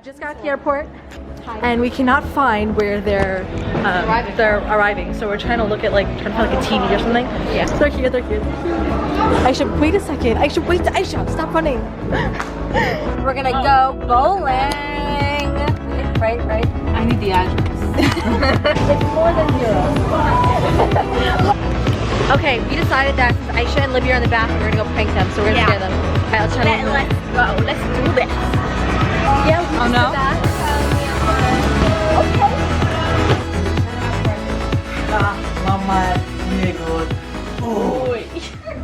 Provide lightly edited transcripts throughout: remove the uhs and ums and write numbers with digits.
Just got to the airport and we cannot find where they're arriving. So we're trying to look at like a TV or something. Yeah. They're here, they're here. I should wait a second. I should wait. Aisha, stop running. We're gonna go bowling. Right. I need the address. It's more than 0. Okay, we decided that since Aisha and Libby are in the bathroom, we're gonna go prank them. So we're gonna scare them. Alright, let's try to Let's go. Let's do this. Yeah, we oh no.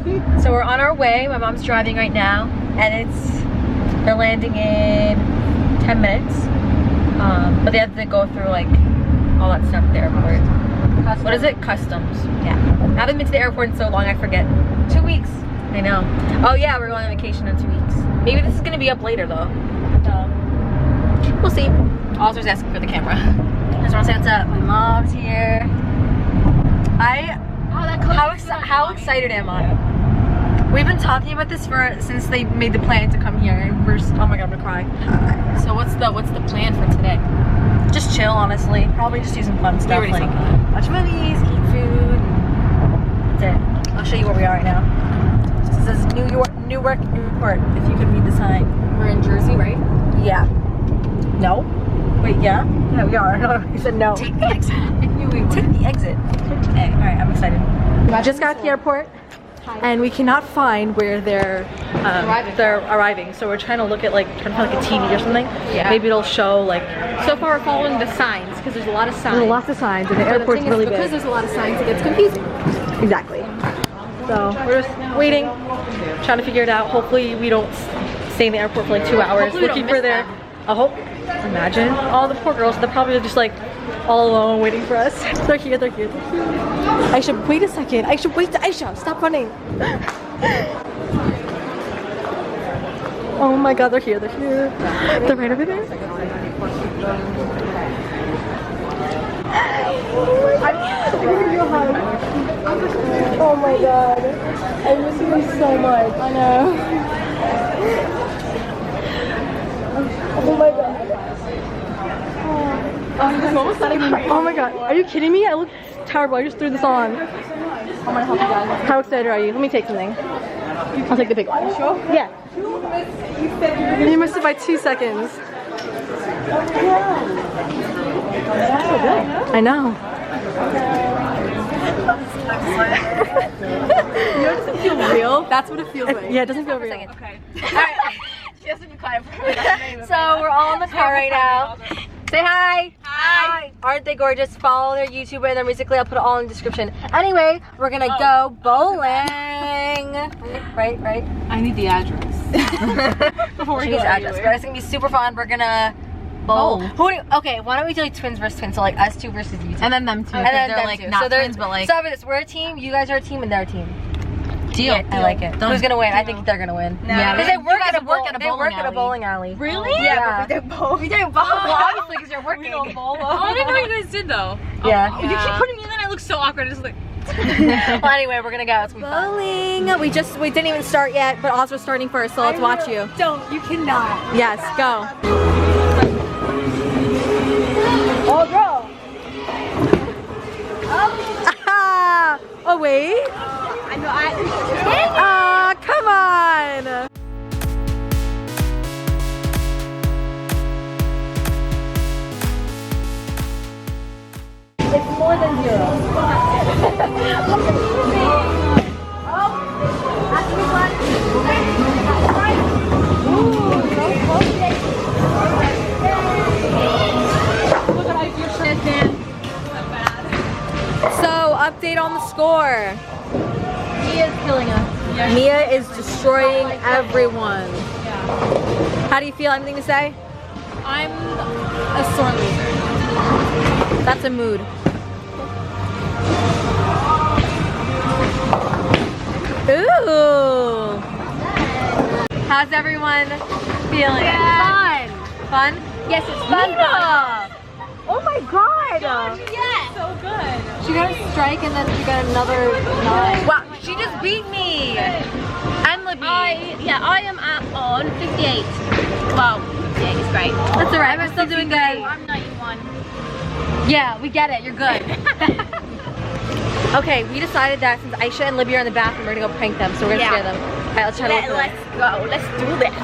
Okay. So we're on our way. My mom's driving right now, and they're landing in 10 minutes. But they have to go through like all that stuff at the airport. What is it? Customs. Yeah. I haven't been to the airport in so long, I forget. 2 weeks. I know. Oh yeah, we're going on vacation in 2 weeks. Maybe this is gonna be up later though. We'll see. Oscar's asking for the camera. I just want to say what's up. My mom's here. How excited am I? We've been talking about this since they made the plan to come here, and oh my god, I'm gonna cry. So what's the plan for today? Just chill, honestly. Probably just do some fun stuff like watch movies, eat food. That's it. I'll show you where we are right now. This is Newark Airport. If you could read the sign. We're in Jersey, right? Yeah. No. Wait, yeah? Yeah, we are. No, you said no. Take the exit. Take the exit. Okay, alright, I'm excited. We just got to the airport and we cannot find where they're arriving. So we're trying to look at like a TV or something. Yeah. Maybe it'll show like. So far we're following the signs because there's a lot of signs. There's lots of signs and the airport's really big. Because there's a lot of signs, it gets confusing. Exactly. So we're just waiting, trying to figure it out. Hopefully we don't stay in the airport for like 2 hours looking for their. I hope. Imagine all the poor girls. They're probably just like all alone waiting for us. They're here. I should wait a second. I should wait. Aisha, stop running. Oh my god, they're here. They're right over there. Oh my god. I miss you so much. I know. Oh my god. Oh my god. Are you kidding me? I look terrible. I just threw this on. I'm gonna help you guys. How excited are you? Let me take something. I'll take the big one. Sure? Yeah. You missed it by 2 seconds. I know. You know, it doesn't feel real. That's what it feels like. Yeah, it doesn't feel real. Okay. Alright. So we're all in the car right now. Say hi. Hi. Aren't they gorgeous? Follow their YouTuber and their Musical.ly. I'll put it all in the description. Anyway, we're gonna go bowling. Right. I need the address. Before we She go needs address. But it's gonna be super fun. We're gonna bowl. Okay, why don't we do like twins versus twins? So like us two versus you two. And then them two. And then they're them like two. not so twins, but like. So after this, we're a team. You guys are a team, and they're a team. Deal. I like it. Who's gonna win? I think they're gonna win. Yeah. Because they work at a bowling alley. Really? Yeah. But we don't bowl. Well, obviously, because you're working. We don't bowl. Oh, I didn't know you guys did though. Yeah. Oh, you keep putting me in, and I look so awkward. It's like. Well, anyway, we're gonna go. It's gonna be bowling. Fun. We didn't even start yet, but Oz was starting first, so let's watch you. You cannot. Yes, go. Oh, girl. Oh wait. I know. Come on. It's more than 0. So, update on the score. Mia's killing us. Yeah. Mia is destroying everyone. Yeah. How do you feel? Anything to say? I'm a sore loser. That's a mood. Ooh. How's everyone feeling? Yeah. Fun? Yes, it's fun. Oh my god! Yes. So good. She got a strike and then she got another 9. Wow, she just beat me! And Libby. I am on 58. Wow. Yeah, he's great. That's alright, we're still doing good. I'm 91. Yeah, we get it, you're good. Okay, we decided that since Aisha and Libby are in the bathroom, we're gonna go prank them, so we're gonna scare them. Alright, let's try to look for them. Let's go. Let's do this.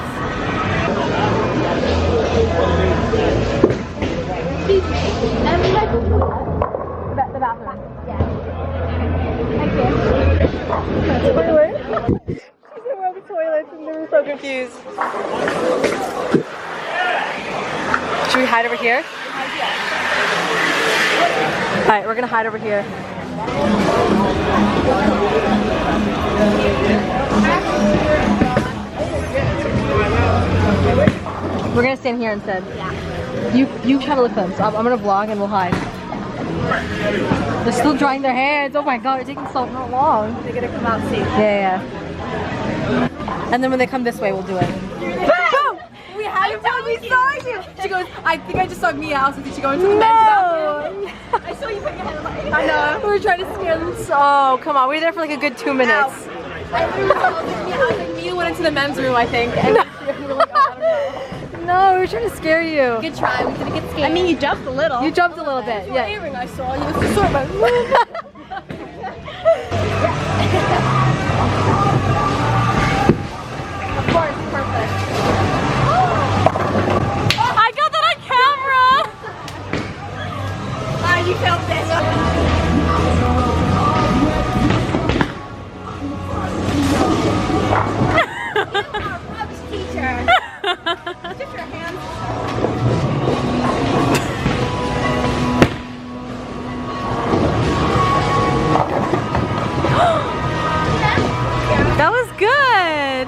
The bathroom. Yeah. Toilet? She said we're on the toilets and they were so confused. Should we hide over here? Alright, we're gonna hide over here. We're gonna stand here instead. Yeah. You try to look for them, so I'm gonna vlog and we'll hide. They're still drying their hands. Oh my god, it's taking so long. They're gonna come out safe. Yeah. And then when they come this way, we'll do it. Boom! We had we saw you. She goes, I think I just saw Mia. I was like, did she go into the men's bathroom? I saw you put your hand on my head. I know. We were trying to scare them. Oh, come on. We were there for like a good 2 minutes. I was like, Mia went into the men's room, I think. And we were like, oh, I don't know. No, we were trying to scare you. Good try. We didn't get scared. I mean, you jumped a little. You jumped a little bit. Yeah. Earring I saw. You was sort of. Of course, perfect. I got that on camera. You felt this. Teacher. Just your hands. That was good.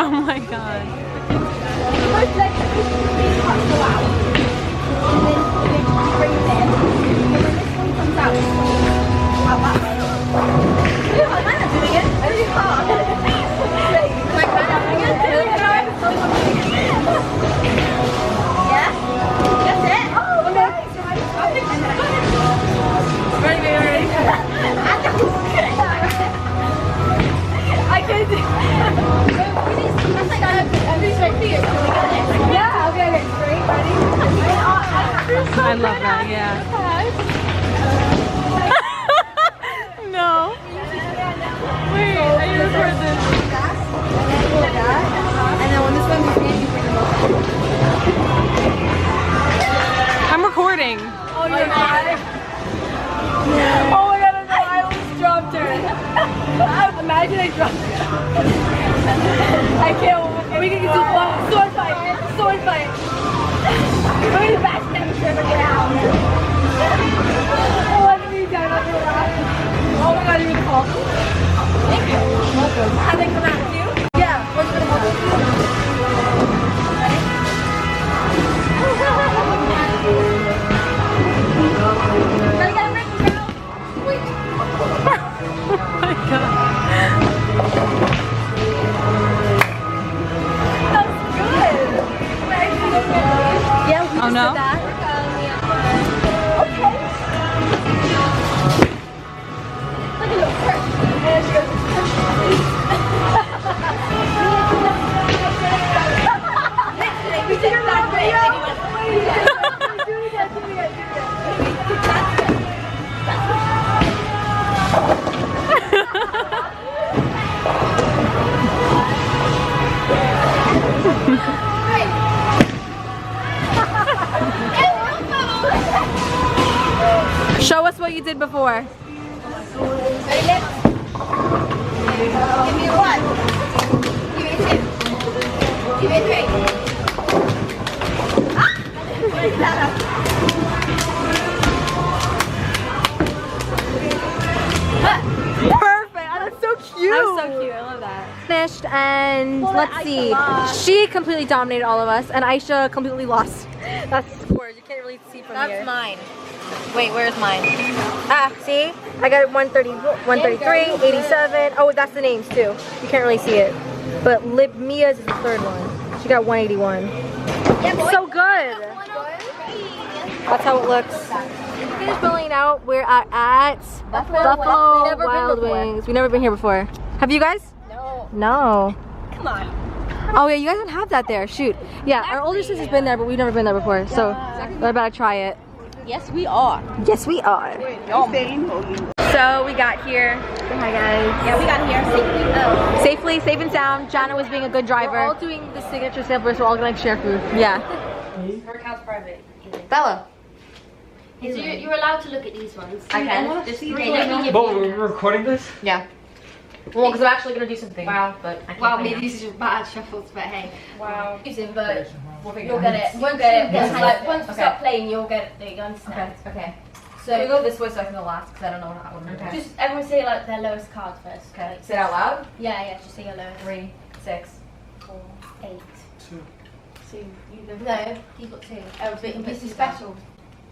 Oh my god. I love that, yeah. No. Wait, are you recording this? And then when this one is in, you bring them up. I'm recording. Oh, you're not. Oh my god, I almost dropped her. Imagine I dropped her. I can't. We can do sword fight. Sword fight. We're going to backstab each other down. Oh, what have you done? Oh my god, you're gonna fall. Thank you. Welcome. Have they come out too? Yeah. What's gonna help you? Ready? Gotta make it go. Wait. Oh my god. That was good. Yeah, we Oh no? just did that. Okay. Look at little perch. And she goes, we did a little video. Do it again. Show us what you did before. Ready, lips? Give me a 1. Give me a 2. Give me a 3. Perfect. Oh, that's so cute. That was so cute. I love that. Finished, and Let's see. She completely dominated all of us, and Aisha completely lost. That's the scores. You can't really see from here. That's mine. Wait, where's mine? Ah, see? I got 130, 133, 87. Oh, that's the names too. You can't really see it. But Mia's is the third one. She got 181. Yeah, so good. That's how it looks. Finished billing out. We're at Buffalo Wild Wings. We've never been here before. Have you guys? No. No. Come on. Oh yeah, you guys don't have that there. Shoot. Yeah, our older sister's been there, but we've never been there before. So we're about to try it. Yes, we are. Yes, we are. So we got here. Say hi, guys. Yeah, we got here safely. Safely, safe and sound. Jana was being a good driver. We're all doing the signature sampler, so we're all gonna share food. Yeah. Her account's private. Bella. So you're allowed to look at these ones. I can. But we're recording this? Yeah. Well, because I'm actually gonna do something. Wow, but I can't. Well, maybe these are just bad shuffles, but hey. Wow. Using, but You'll get it. You'll get it. Like, once you start playing, you'll get it. You understand? Okay. So we go this way so I can go last, because I don't know how one. Okay. just everyone say like their lowest card first. Okay. Say it out loud. Yeah, just say your lowest. 3, 6, 4, 8. 2. 2. You go. no, you've got 2. Oh, but you can put This is special. special.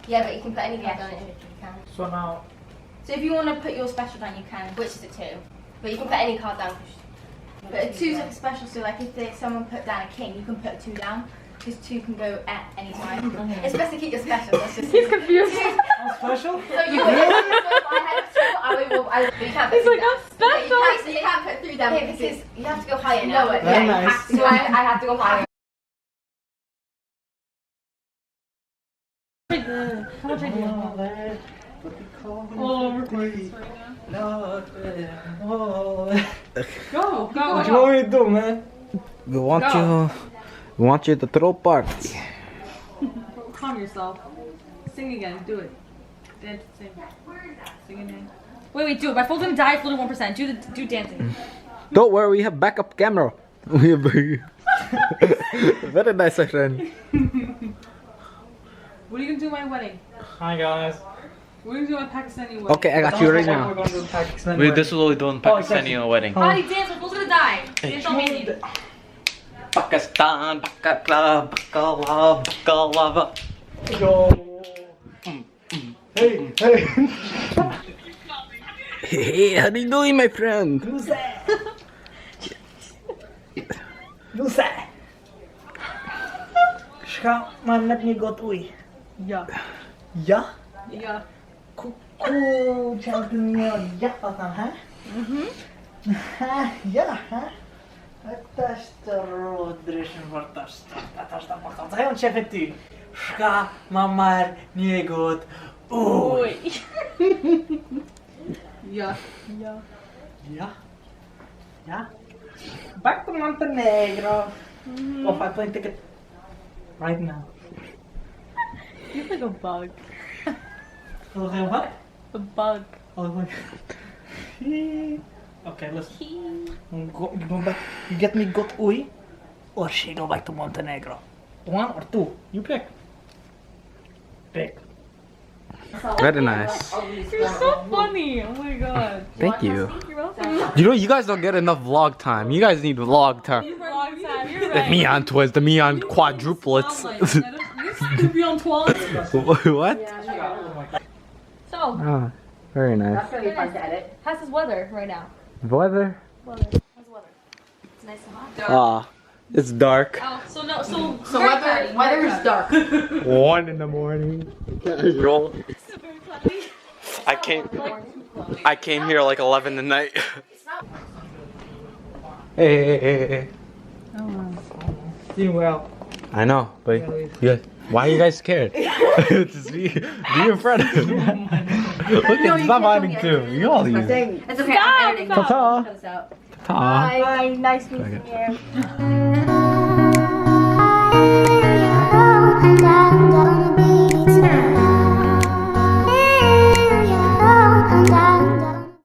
Yeah, but you can put any card Yeah, on it sure. if you can. So now, So if you want to put your special down, you can. Which is a 2. But you can put any card down. But a 2's like a special, so like if someone put down a king, you can put a 2 down. Because 2 can go at any time. It's best to keep your special. That's just He's confused. I'm special? So you put I had 2, you can't put He's 3 like, down. I'm special. So you can't put 3 down because You have to go higher you now. know it. Very Yeah, you nice. have to So go I higher. have to go higher. How much I do? Go, what you want me to do, man? We want you to throw parties. Calm yourself. Sing again. Do it. Dance. Sing. Sing again. Wait, do it. My phone's gonna die. It's only 1%. Do dancing. Don't worry, we have backup camera. We have very nice, my friend. What are you gonna do at my wedding? Hi guys. What are you gonna do at my Pakistani wedding? Okay, I got you right We're now. going to the Pakistan Wait, this is what we do in Oh, exactly. Pakistani wedding. Body dance. My phone's gonna die. Dance on me. Pakistan, Pakistan, Baklava, Baklava. Yo. Hey, hey. Hey, how you doing, my friend? Who's that? Who's that? Ska man let me go to it. Yeah. Ja? Yeah. Cool, champion ja wat dan, hè? Ja, hè? Het is de rodrischen wordt dat is de bakant. Hij ons even tu. Ska maar niet goed. Oei. Yeah. Yeah. Ja. Ja. Back to Montenegro. Of I plane ticket right now. You're like a bug. What? A bug. Okay, listen. You go back. You get me good Ui, or she go back to Montenegro. 1 or 2. You pick. Pick. Very nice. You're so funny. Oh my god. Thank you. You're welcome. You know, you guys don't get enough vlog time. You guys need vlog time. Long time. You're The right. MianTwins, the Mian quadruplets. What? So, Oh, very nice. that's gonna be fun to edit. How's this weather right now? Weather? How's the weather? It's nice and hot. Ah, it's dark. Oh, so weather is dark. 1 in the morning. Roll. I came here like 11 at night. Hey. Doing well. I know, but yeah, why are you guys scared? Just be in front of him. Look at stop hiding too. You all these. It's okay. I'm editing. Ta-ta. Cut this out. Ta. Bye. Nice meeting you.